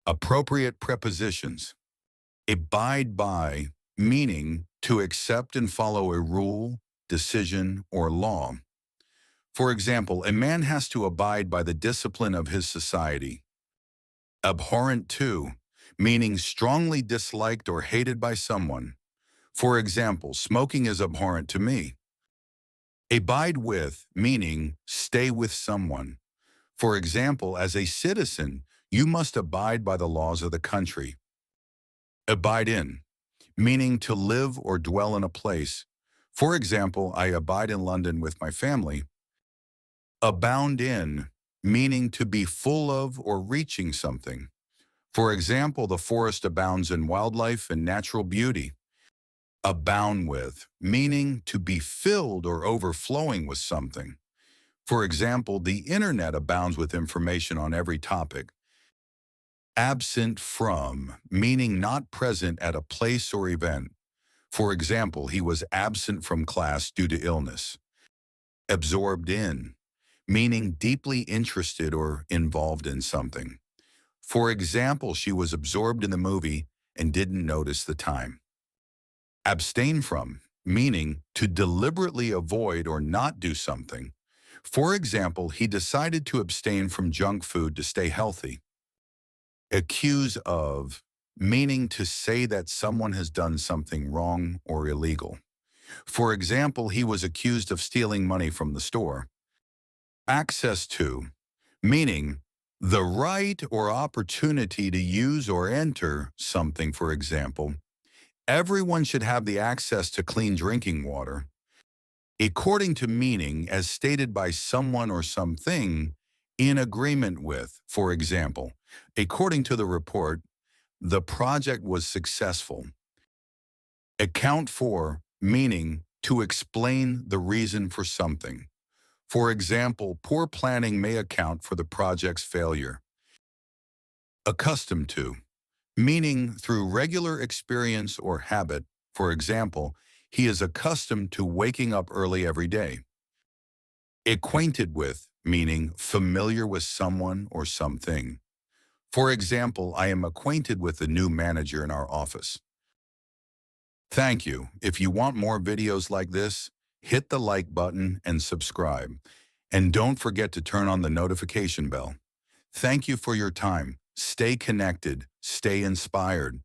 Appropriate prepositions. Abide by, meaning to accept and follow a rule, decision, or law. For example, a man has to abide by the discipline of his society. Abhorrent to, meaning strongly disliked or hated by someone. For example, smoking is abhorrent to me. Abide with, meaning stay with someone. For example, as a citizen, you must abide by the laws of the country. Abide in, meaning to live or dwell in a place. For example, I abide in London with my family. Abound in, meaning to be full of or reaching something. For example, the forest abounds in wildlife and natural beauty. Abound with, meaning to be filled or overflowing with something. For example, the internet abounds with information on every topic. Absent from, meaning not present at a place or event. For example, he was absent from class due to illness. Absorbed in, meaning deeply interested or involved in something. For example, she was absorbed in the movie and didn't notice the time. Abstain from, meaning to deliberately avoid or not do something. For example, he decided to abstain from junk food to stay healthy. Accuse of, meaning to say that someone has done something wrong or illegal. For example, he was accused of stealing money from the store. Access to, meaning the right or opportunity to use or enter something. For example, everyone should have the access to clean drinking water. According to, meaning as stated by someone or something in agreement with. For example, according to the report, the project was successful. Account for, meaning to explain the reason for something. For example, poor planning may account for the project's failure. Accustomed to, meaning through regular experience or habit. For example, he is accustomed to waking up early every day. Acquainted with, meaning familiar with someone or something. For example, I am acquainted with the new manager in our office. Thank you. If you want more videos like this, hit the like button and subscribe. And don't forget to turn on the notification bell. Thank you for your time. Stay connected, stay inspired.